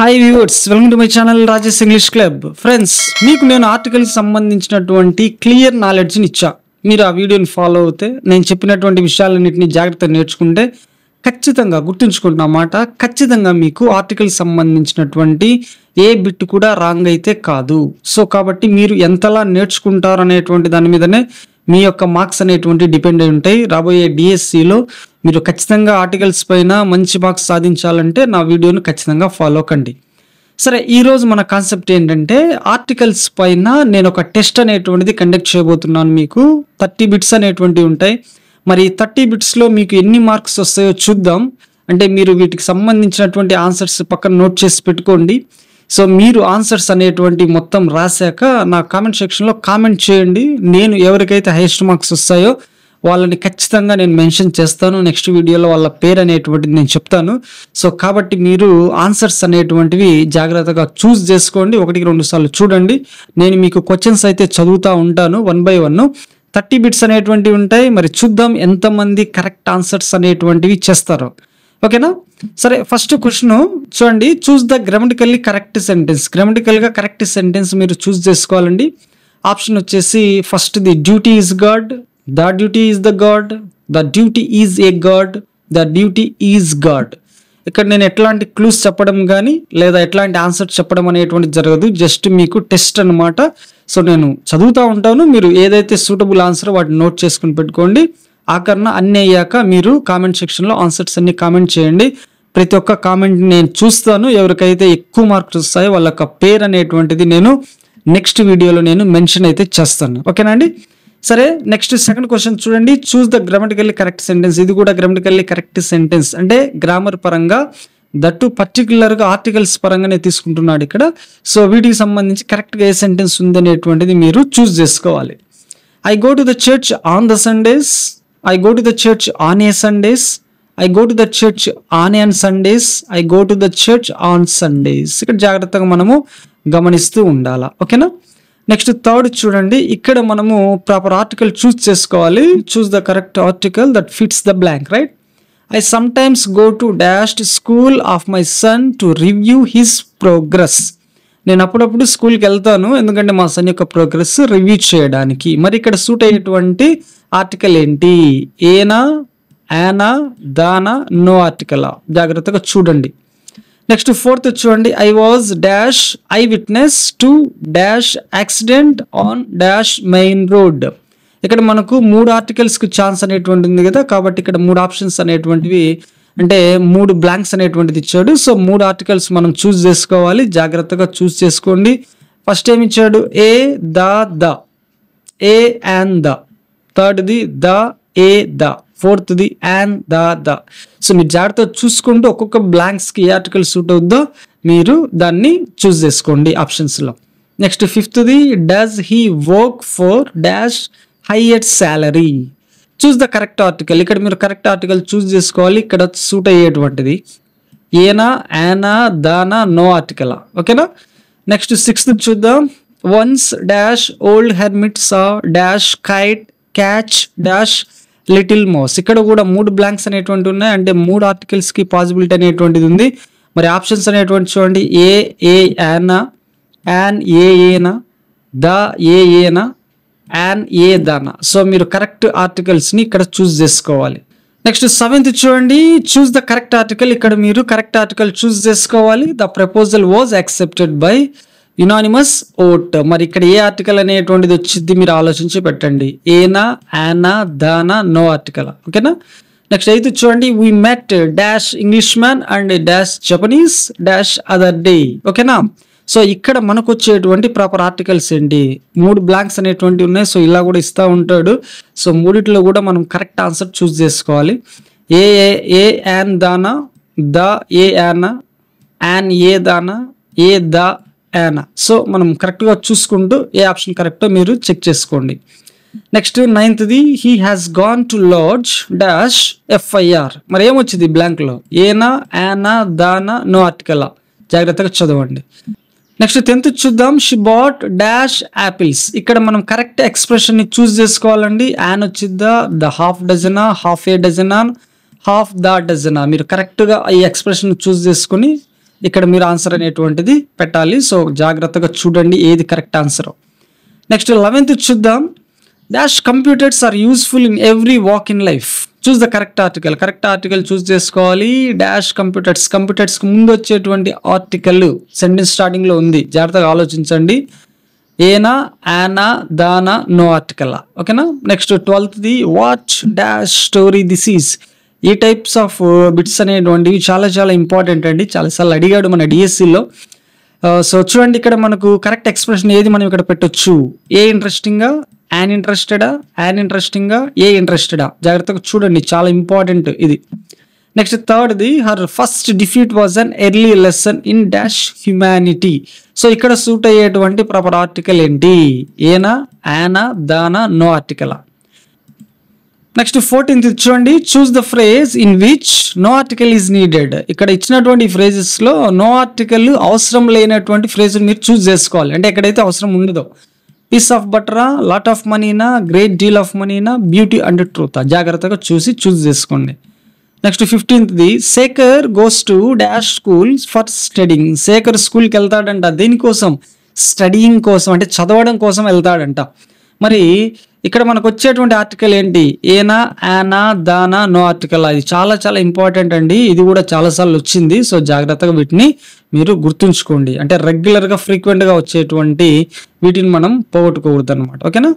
Hi viewers, welcome to my channel Rajesh English club. Friends, మీకు నేను ఆర్టికల్కి సంబంధించినటువంటి క్లియర్ నాలెడ్జ్ని ఇచ్చా. మీరు ఆ వీడియోని ఫాలో అవుతే నేను చెప్పినటువంటి విషయాలన్నింటినీ జాగ్రత్తగా నేర్చుకుంటే ఖచ్చితంగా గుర్తుంచుకుంటున్నమాట. ఖచ్చితంగా మీకు ఆర్టికల్కి సంబంధించినటువంటి ఏ బిట్ కూడా రాంగ్ అయితే కాదు. సో కాబట్టి మీరు ఎంతలా నేర్చుకుంటారు అనేటువంటి దాని మీదనే మీ యొక్క మార్క్స్ అనేటువంటి డిపెండ్ అయి ఉంటాయి. రాబోయే డిఎస్సిలో మీరు ఖచ్చితంగా ఆర్టికల్స్ పైన మంచి మార్క్స్ సాధించాలంటే నా వీడియోను ఖచ్చితంగా ఫాలో కండి. సరే, ఈరోజు మన కాన్సెప్ట్ ఏంటంటే ఆర్టికల్స్ పైన నేను ఒక టెస్ట్ అనేటువంటిది కండక్ట్ చేయబోతున్నాను. మీకు 30 బిట్స్ అనేటువంటివి ఉంటాయి. మరి 30 బిట్స్లో మీకు ఎన్ని మార్క్స్ వస్తాయో చూద్దాం. అంటే మీరు వీటికి సంబంధించినటువంటి ఆన్సర్స్ పక్కన నోట్ చేసి పెట్టుకోండి. సో మీరు ఆన్సర్స్ అనేటువంటి మొత్తం రాశాక నా కామెంట్ సెక్షన్లో కామెంట్ చేయండి. నేను ఎవరికైతే హైయెస్ట్ మార్క్స్ వస్తాయో వాళ్ళని ఖచ్చితంగా నేను మెన్షన్ చేస్తాను. నెక్స్ట్ వీడియోలో వాళ్ళ పేరు అనేటువంటిది నేను చెప్తాను. సో కాబట్టి మీరు ఆన్సర్స్ అనేటువంటివి జాగ్రత్తగా చూస్ చేసుకోండి. 1-2 సార్లు చూడండి. నేను మీకు క్వశ్చన్స్ అయితే చదువుతూ ఉంటాను 1 by 1. 30 బిట్స్ అనేటువంటివి ఉంటాయి. మరి చూద్దాం ఎంతమంది కరెక్ట్ ఆన్సర్స్ అనేటువంటివి చేస్తారో. ఓకేనా? సరే, ఫస్ట్ క్వశ్చన్ చూడండి. Choose the grammatically correct sentence. గ్రామటికల్గా కరెక్ట్ సెంటెన్స్ మీరు చూస్ చేసుకోవాలండి. ఆప్షన్ వచ్చేసి first the duty is god, the duty is the god, the duty is a god, the duty is god. ఇక్కడ నేను ఎట్లాంటి క్లూస్ చెప్పడం కానీ లేదా ఎట్లాంటి ఆన్సర్ చెప్పడం అనేటువంటిది జరగదు. జస్ట్ మీకు టెస్ట్ అనమాట. సో నేను చదువుతూ ఉంటాను. మీరు ఏదైతే సూటబుల్ ఆన్సర్ వాటిని నోట్ చేసుకుని పెట్టుకోండి. ఆఖరణ అన్నీ అయ్యాక మీరు కామెంట్ సెక్షన్లో ఆన్సర్స్ అన్ని కామెంట్ చేయండి. ప్రతి ఒక్క కామెంట్ నేను చూస్తాను. ఎవరికైతే ఎక్కువ మార్క్స్ వస్తాయో వాళ్ళ యొక్క పేరు అనేటువంటిది నేను నెక్స్ట్ వీడియోలో నేను మెన్షన్ అయితే చేస్తాను. ఓకేనా అండి? సరే, నెక్స్ట్ సెకండ్ క్వశ్చన్ చూడండి. Choose the grammatically correct sentence. ఇది కూడా గ్రామటికల్లీ కరెక్ట్ సెంటెన్స్. అంటే గ్రామర్ పరంగా దట్టు పర్టికులర్గా ఆర్టికల్స్ పరంగానే తీసుకుంటున్నాడు ఇక్కడ. సో వీటికి సంబంధించి కరెక్ట్గా ఏ సెంటెన్స్ ఉంది అనేటువంటిది మీరు చూస్ చేసుకోవాలి. I go to the church on the Sundays. I go to the church on a Sundays. I go to the church on Sundays. I go to the church on Sundays. ఇక్కడ జాగ్రత్తగా మనము గమనిస్తూ ఉండాలా. ఓకేనా? నెక్స్ట్ థర్డ్ చూడండి. ఇక్కడ మనము proper article choose చేసుకోవాలి. చూస్ the correct article that fits the blank, right? I sometimes go to dashed school of my son to review his progress. నేను అప్పుడప్పుడు స్కూల్కి వెళ్తాను ఎందుకంటే మా సన్ యొక్క ప్రోగ్రెస్ రివ్యూ చేయడానికి. మరి ఇక్కడ సూట్ అయ్యేటువంటి ఆర్టికల్ ఏంటి? ఏనా, యానా, దానా, నో ఆర్టికలా? జాగ్రత్తగా చూడండి. నెక్స్ట్ ఫోర్త్ చూడండి. I was dash I witness to dash accident on dash main road. ఇక్కడ మనకు 3 ఆర్టికల్స్కి ఛాన్స్ అనేటువంటి ఉంది కదా. కాబట్టి ఇక్కడ 3 ఆప్షన్స్ అనేటువంటివి అంటే 3 బ్లాంక్స్ అనేటువంటిది ఇచ్చాడు. సో 3 ఆర్టికల్స్ మనం చూస్ చేసుకోవాలి. జాగ్రత్తగా చూస్ చేసుకోండి. ఫస్ట్ ఏమి ఇచ్చాడు? A, the, a and the. థర్డ్ది ద, ఏ, ద. ఫోర్త్ది అండ్ ద. సో మీరు జాగ్రత్తగా చూసుకుంటూ ఒక్కొక్క బ్లాంక్స్కి ఏ ఆర్టికల్ సూట్ అవుద్దో మీరు దాన్ని చూస్ చేసుకోండి ఆప్షన్స్లో. నెక్స్ట్ ఫిఫ్త్ది does he work for dash higher salary. Choose the correct article. ఇక్కడ మీరు కరెక్ట్ ఆర్టికల్ చూస్ చేసుకోవాలి. ఇక్కడ సూట్ అయ్యేటువంటిది ఏనా, యానా, దానా, నో ఆర్టికలా? ఓకేనా? నెక్స్ట్ 6th చూద్దాం. Once dash old hermit's dash kite catch dash little mouse. ఇక్కడ కూడా 3 బ్లాంక్స్ అనేటువంటి ఉన్నాయి. అంటే 3 ఆర్టికల్స్కి పాసిబిలిటీ అనేటువంటిది ఉంది. మరి ఆప్షన్స్ అనేటువంటి చూడండి. ఏ యానా, యాన్ ఏనా, ద ఏనా, యాన్ ఏ దానా. సో మీరు కరెక్ట్ ఆర్టికల్స్ని ఇక్కడ చూస్ చేసుకోవాలి. నెక్స్ట్ 7th చూడండి. Choose the correct article. ఇక్కడ మీరు కరెక్ట్ ఆర్టికల్ చూస్ చేసుకోవాలి. The proposal was accepted by unanimous vote. మరి ఇక్కడ ఏ ఆర్టికల్ అనేటువంటిది వచ్చింది మీరు ఆలోచించి పెట్టండి. ఏనా, యానా, దానా, నో ఆర్టికల్. ఓకేనా? నెక్స్ట్ 8th చూడండి. We met dash English man and dash Japanese dash other day. ఓకేనా? సో ఇక్కడ మనకు వచ్చేటువంటి ప్రాపర్ ఆర్టికల్స్ ఏంటి? 3 బ్లాంక్స్ అనేటువంటివి ఉన్నాయి. సో ఇలా కూడా ఇస్తూ ఉంటాడు. సో మూడిట్లో కూడా మనం కరెక్ట్ ఆన్సర్ చూస్ చేసుకోవాలి. ఏ యాన్ దానా, ద ఏ యానా, యాన్ ఏ దానా, ఏ ద యానా. సో మనం కరెక్ట్గా చూసుకుంటూ ఏ ఆప్షన్ కరెక్టో మీరు చెక్ చేసుకోండి. నెక్స్ట్ 9thది he has gone to lodge dash FIR. మరి ఏమొచ్చింది బ్లాంక్లో? ఏనా, యానా, దానా, నో ఆర్టికలా? జాగ్రత్తగా చదవండి. నెక్స్ట్ 10th చూద్దాం. She bought dash apples. ఇక్కడ మనం కరెక్ట్ ఎక్స్ప్రెషన్ని చూస్ చేసుకోవాలండి. యాన్ వచ్చిద్దా, ద హాఫ్ డజనా, హాఫ్ ఏ డజనా, హాఫ్ ద డజనా? మీరు కరెక్ట్గా ఈ ఎక్స్ప్రెషన్ చూస్ చేసుకుని ఇక్కడ మీరు ఆన్సర్ అనేటువంటిది పెట్టాలి. సో జాగ్రత్తగా చూడండి ఏది కరెక్ట్ ఆన్సర్. నెక్స్ట్ 11th చూద్దాం. Dash computers are useful in every walk in life. Choose the correct article. Correct article choose చేసుకోవాలి. Dash computers. కంప్యూటర్స్కి ముందు వచ్చేటువంటి ఆర్టికల్ సెంటెన్స్ స్టార్టింగ్లో ఉంది, జాగ్రత్తగా ఆలోచించండి. ఏనా, యానా, దానా, నో ఆర్టికల్. ఓకేనా. Next 12th watch dash story this is. ఈ టైప్స్ ఆఫ్ బిట్స్ అనేటువంటివి చాలా చాలా ఇంపార్టెంట్ అండి. చాలాసార్లు అడిగాడు మన డిఎస్సిలో. సో చూడండి ఇక్కడ మనకు కరెక్ట్ ఎక్స్ప్రెషన్ ఏది మనం ఇక్కడ పెట్టొచ్చు. ఏ ఇంట్రెస్టింగ్గా, యాన్ ఇంట్రెస్టెడా, యాన్ ఇంట్రెస్టింగ్గా, ఏ ఇంట్రెస్టెడా. జాగ్రత్తగా చూడండి, చాలా ఇంపార్టెంట్ ఇది. Next 3rd her first defeat was an early lesson in dash humanity. So ఇక్కడ సూట్ అయ్యేటువంటి ప్రాపర్ ఆర్టికల్ ఏంటి? ఏనా, యానా, దానా, నో ఆర్టికల్. నెక్స్ట్ 14th చూడండి. Choose the phrase in which no article is needed. ఇక్కడ ఇచ్చినటువంటి ఫ్రేజెస్ లో నో ఆర్టికల్ అవసరం లేనటువంటి ఫ్రేజ్ మీరు చూస్ చేసుకోవాలి. అంటే ఎక్కడైతే అవసరం ఉండదో. పీస్ ఆఫ్ బటరా, లాట్ ఆఫ్ మనీనా, గ్రేట్ డీల్ ఆఫ్ మనీనా, బ్యూటీ అండ్ ట్రూత్. జాగ్రత్తగా చూస్ చేసుకోండి. Next 15th Shekhar goes to dash school for studying. Shekhar స్కూల్కి వెళ్తాడంట. దేనికోసం? స్టడీయింగ్ కోసం, అంటే చదవడం కోసం వెళ్తాడంట. మరి ఇక్కడ మనకు వచ్చేటువంటి ఆర్టికల్ ఏంటి? ఏనా, యానా, దానా, నో ఆర్టికల్. అది చాలా చాలా ఇంపార్టెంట్ అండి. ఇది కూడా చాలాసార్లు వచ్చింది. సో జాగ్రత్తగా వీటిని మీరు గుర్తుంచుకోండి. అంటే రెగ్యులర్గా ఫ్రీక్వెంట్గా వచ్చేటువంటి వీటిని మనం పోగొట్టుకోకూడదు అనమాట. ఓకేనా.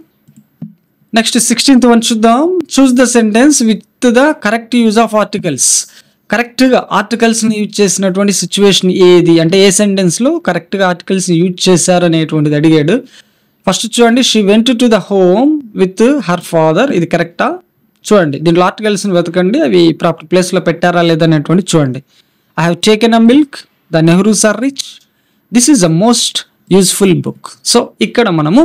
నెక్స్ట్ 16th చూద్దాం. చూస్ the sentence with the correct use of articles. కరెక్ట్గా ఆర్టికల్స్ని యూజ్ చేసినటువంటి సిచ్యువేషన్ ఏది? అంటే ఏ సెంటెన్స్లో కరెక్ట్గా ఆర్టికల్స్ని యూజ్ చేశారు అనేటువంటిది అడిగాడు. ఫస్ట్ చూడండి. She went to the home with her father. ఇది కరెక్టా? చూడండి, దీంట్లో ఆర్టికల్స్ని వెతకండి, అవి ప్రాపర్ ప్లేస్లో పెట్టారా లేదా అనేటువంటి చూడండి. I have taken a milk, the Nehrus are rich, this is the most useful book. So ఇక్కడ మనము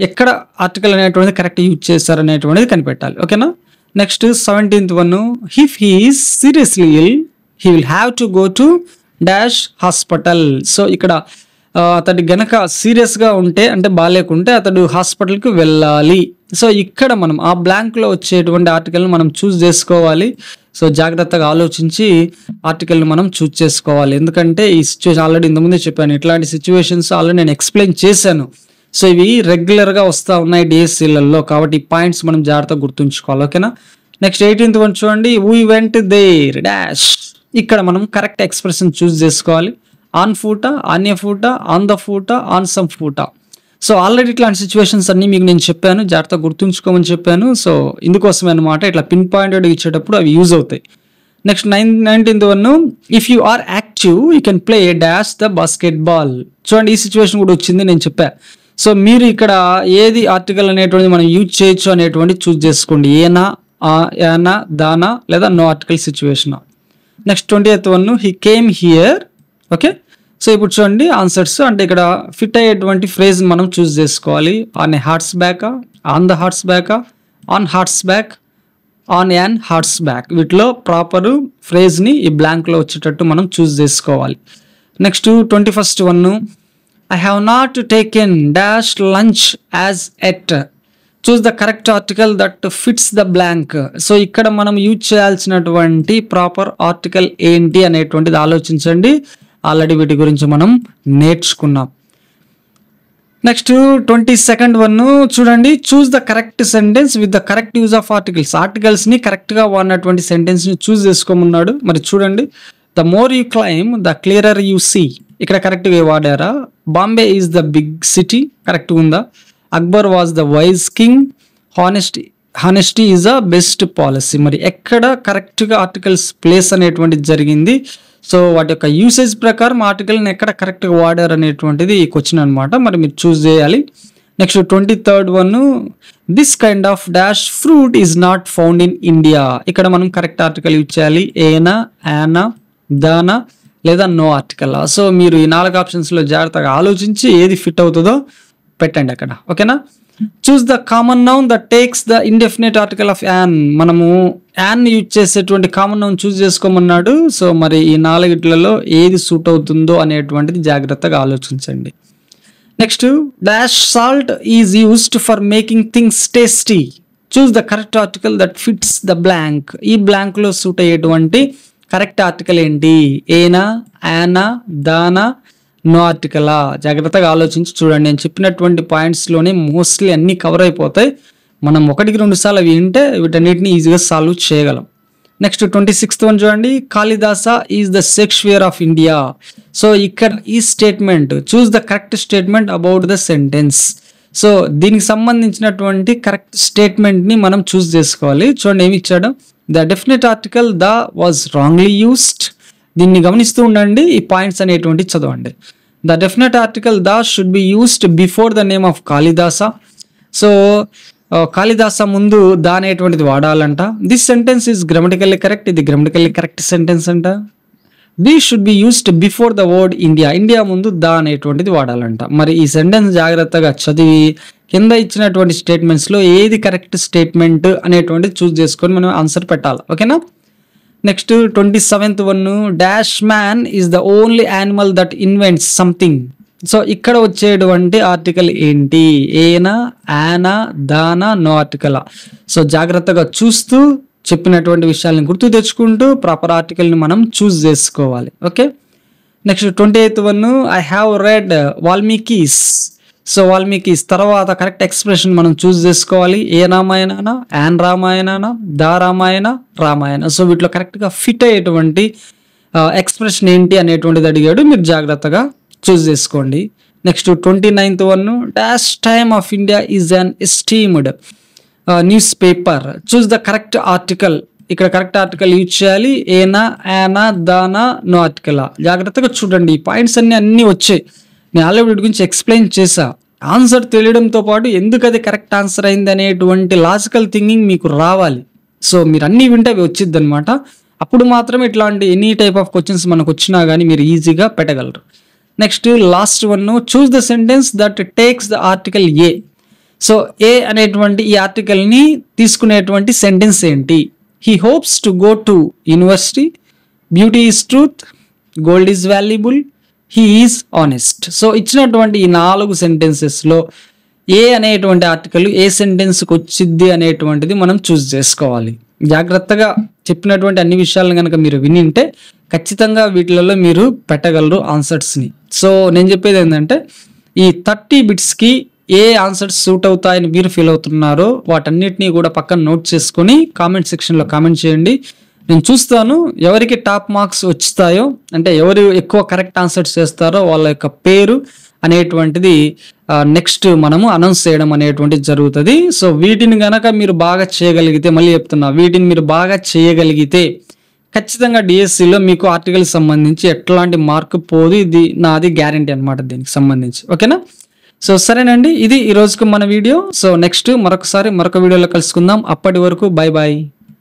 ఎక్కడ ఆర్టికల్ అనేటువంటిది కరెక్ట్ యూజ్ చేస్తారు అనేటువంటిది కనిపెట్టాలి. ఓకేనా. Next 17th if he is seriously ill he will have to go to dash hospital. So ఇక్కడ అతడి గనక సీరియస్గా ఉంటే, అంటే బాగాలేకుంటే అతడు హాస్పిటల్కి వెళ్ళాలి. సో ఇక్కడ మనం ఆ బ్లాంక్లో వచ్చేటువంటి ఆర్టికల్ని మనం చూస్ చేసుకోవాలి. సో జాగ్రత్తగా ఆలోచించి ఆర్టికల్ని మనం చూస్ చేసుకోవాలి. ఎందుకంటే ఈ సిచ్యువేషన్ ఆల్రెడీ ఇంతకుముందే చెప్పాను, ఇట్లాంటి సిచ్యువేషన్స్ ఆల్రెడీ నేను ఎక్స్ప్లెయిన్ చేశాను. సో ఇవి రెగ్యులర్గా వస్తూ ఉన్నాయి డిఎస్సీలలో, కాబట్టి ఈ పాయింట్స్ మనం జాగ్రత్తగా గుర్తుంచుకోవాలి. ఓకేనా. నెక్స్ట్ 18th చూడండి. We went there dash. ఇక్కడ మనం కరెక్ట్ ఎక్స్ప్రెషన్ చూస్ చేసుకోవాలి. ఆన్ ఫూట, ఆన్ ఏ ఫూట, ఆన్ ద ఫూట, ఆన్ సమ్ ఫూట. సో ఆల్రెడీ ఇట్లాంటి సిచ్యువేషన్స్ అన్ని మీకు నేను చెప్పాను, జాగ్రత్తగా గుర్తుంచుకోమని చెప్పాను. సో ఇందుకోసమే అనమాట ఇట్లా పిన్ పాయింటెడ్ ఇచ్చేటప్పుడు అవి యూజ్ అవుతాయి. Next 19th if you are active you can play dash the basketball. చూడండి, ఈ సిచ్యువేషన్ కూడా వచ్చింది, నేను చెప్పా. సో మీరు ఇక్కడ ఏది ఆర్టికల్ అనేటువంటిది మనం యూజ్ చేయొచ్చు అనేటువంటి చూస్ చేసుకోండి. ఏనా, యానా, దానా, లేదా no article situation. Next 20th he came here. Okay. So ఇప్పుడు చూడండి ఆన్సర్స్. అంటే ఇక్కడ ఫిట్ అయ్యేటువంటి ఫ్రేజ్ మనం చూస్ చేసుకోవాలి. On a hearts back, on the hearts back, on hearts back, on an hearts back. వీటిలో ప్రాపర్ ఫ్రేజ్ని ఈ బ్లాంక్లో వచ్చేటట్టు మనం చూస్ చేసుకోవాలి. Next 21st I have not taken dash lunch as at. Choose the correct article that fits the blank. So ఇక్కడ మనం use చేయాల్సినటువంటి proper article ఏంటి అనేటువంటిది ఆలోచించండి. ఆల్రెడీ వీటి గురించి మనం నేర్చుకున్నాం. నెక్స్ట్ 22nd చూడండి. Choose the correct sentence with the correct use of articles. ఆర్టికల్స్ని కరెక్ట్గా వాడినటువంటి సెంటెన్స్ని చూస్ చేసుకోమన్నాడు. మరి చూడండి. The more you climb the clearer you see. ఇక్కడ కరెక్ట్గా వాడారా? Bombay is the big city, కరెక్ట్గా ఉందా? Akbar was the wise king, honesty is the best policy. మరి ఎక్కడ కరెక్ట్గా ఆర్టికల్స్ ప్లేస్ అనేటువంటిది జరిగింది. సో వాటి యొక్క యూసేజ్ ప్రకారం ఆర్టికల్ని ఎక్కడ కరెక్ట్గా వాడారు అనేటువంటిది ఈ క్వశ్చన్ అనమాట. మరి మీరు చూస్ చేయాలి. Next 23rd this kind of dash fruit is not found in India. ఇక్కడ మనం కరెక్ట్ ఆర్టికల్ యూజ్ చేయాలి. ఏనా, యానా, దానా, లేదా నో ఆర్టికల్. సో మీరు ఈ 4 ఆప్షన్స్లో జాగ్రత్తగా ఆలోచించి ఏది ఫిట్ అవుతుందో పెట్టండి అక్కడ. ఓకేనా. Choose the common noun that takes the indefinite article of an. మనము యాన్ యూజ్ చేసేటువంటి కామన్ నౌన్ చూస్ చేసుకోమన్నాడు. సో మరి ఈ 4 ఏది సూట్ అవుతుందో అనేటువంటిది జాగ్రత్తగా ఆలోచించండి. Next dash salt is used for making things tasty. Choose the correct article that fits the blank. ఈ బ్లాంక్లో సూట్ అయ్యేటువంటి కరెక్ట్ ఆర్టికల్ ఏంటి? ఏనా, యానా, దానా, నో ఆర్టికలా? జాగ్రత్తగా ఆలోచించి చూడండి. నేను చెప్పినటువంటి పాయింట్స్లోనే మోస్ట్లీ అన్నీ కవర్ అయిపోతాయి. మనం 1-2 సార్లు వింటే వీటన్నిటిని ఈజీగా సాల్వ్ చేయగలం. నెక్స్ట్ 26th వన్ చూడండి. Kalidasa is the Shakespeare of India. So ఇక్కడ ఈ statement, choose the correct statement about the sentence. So దీనికి సంబంధించినటువంటి కరెక్ట్ స్టేట్మెంట్ని మనం చూస్ చేసుకోవాలి. చూడండి ఏమి ఇచ్చాడు. The definite article the was wrongly used. దీన్ని గమనిస్తూ ఉండండి. ఈ పాయింట్స్ అనేటువంటి చదవండి. The definite article the should be used before the name of Kalidasa. So Kalidasa ముందు దా అనేటువంటిది వాడాలంట. This sentence is grammatically correct. ఇది గ్రామటికల్లీ కరెక్ట్ సెంటెన్స్ అంట. The should be used before the word India. India ముందు the అనేటువంటిది వాడాలంట. మరి ఈ sentence జాగ్రత్తగా చదివి కింద ఇచ్చినటువంటి స్టేట్మెంట్స్లో ఏది కరెక్ట్ స్టేట్మెంట్ అనేటువంటిది చూస్ చేసుకొని మనం ఆన్సర్ పెట్టాలి. ఓకేనా? Next 27th one. Dash man is the only animal that invents something. So ఇక్కడ వచ్చేటువంటి ఆర్టికల్ ఏంటి? ఏనా, యానా, దానా, నో ఆర్టికలా? సో జాగ్రత్తగా చూస్తూ చెప్పినటువంటి విషయాలను గుర్తు తెచ్చుకుంటూ ప్రాపర్ ఆర్టికల్ని మనం చూస్ చేసుకోవాలి. Okay. Next 28th one. I have read Valmiki's. So Valmiki's తర్వాత కరెక్ట్ ఎక్స్ప్రెషన్ మనం చూస్ చేసుకోవాలి. ఏ రామాయణనా, యాన్ రామాయణనా, దా రామాయణ, రామాయణ. సో వీటిలో కరెక్ట్గా ఫిట్ అయ్యేటువంటి ఎక్స్ప్రెషన్ ఏంటి అనేటువంటిది అడిగాడు. మీరు జాగ్రత్తగా చూస్ చేసుకోండి. Next 29th one. Dash time of India is an esteemed news paper. Choose the correct article. ఇక్కడ కరెక్ట్ ఆర్టికల్ యూజ్ చేయాలి. ఏనా, యానా, దానా, నో ఆర్టికలా? జాగ్రత్తగా చూడండి. ఈ పాయింట్స్ అన్నీ వచ్చాయి. నేను ఆల్రెడీ వీటి గురించి ఎక్స్ప్లెయిన్ చేశా. ఆన్సర్ తెలియడంతో పాటు ఎందుకు అది కరెక్ట్ ఆన్సర్ అయింది అనేటువంటి లాజికల్ థింకింగ్ మీకు రావాలి. సో మీరు అన్నీ వింటే అవి వచ్చిద్ది అనమాట. అప్పుడు మాత్రమే ఇట్లాంటి ఎనీ టైప్ ఆఫ్ క్వశ్చన్స్ మనకు వచ్చినా కానీ మీరు ఈజీగా పెట్టగలరు. Next last one. Choose the sentence that takes the article a. So a అనేటువంటి ఈ ఆర్టికల్ని తీసుకునేటువంటి సెంటెన్స్ ఏంటి? He hopes to go to university, beauty is truth, gold is valuable, he is honest. So ఇచ్చినటువంటి ఈ 4 సెంటెన్సెస్లో ఏ అనేటువంటి ఆర్టికల్ ఏ సెంటెన్స్కి వచ్చిద్ది అనేటువంటిది మనం చూస్ చేసుకోవాలి. జాగ్రత్తగా చెప్పినటువంటి అన్ని విషయాలను కనుక మీరు వినింటే ఖచ్చితంగా వీటిలలో మీరు పెట్టగలరు ఆన్సర్స్ని. సో నేను చెప్పేది ఏంటంటే ఈ 30 బిట్స్కి ఏ ఆన్సర్స్ సూట్ అవుతాయని మీరు ఫీల్ అవుతున్నారో వాటన్నిటినీ కూడా పక్కన నోట్ చేసుకొని కామెంట్ సెక్షన్లో కామెంట్ చేయండి. నేను చూస్తాను ఎవరికి టాప్ మార్క్స్ వచ్చుతాయో, అంటే ఎవరు ఎక్కువ కరెక్ట్ ఆన్సర్స్ చేస్తారో వాళ్ళ యొక్క పేరు అనేటువంటిది నెక్స్ట్ మనము అనౌన్స్ చేయడం అనేటువంటిది జరుగుతుంది. సో వీటిని గనక మీరు బాగా చేయగలిగితే, మళ్ళీ చెప్తున్నా, వీటిని మీరు బాగా చేయగలిగితే ఖచ్చితంగా డిఎస్సిలో మీకు ఆర్టికల్ సంబంధించి ఎట్లాంటి మార్క్ పోదు. ఇది నాది గ్యారంటీ అనమాట దీనికి సంబంధించి. ఓకేనా? సో సరేనండి, ఇది ఈ రోజుకు మన వీడియో. సో నెక్స్ట్ మరొక వీడియోలో కలుసుకుందాం. అప్పటి వరకు బై బాయ్.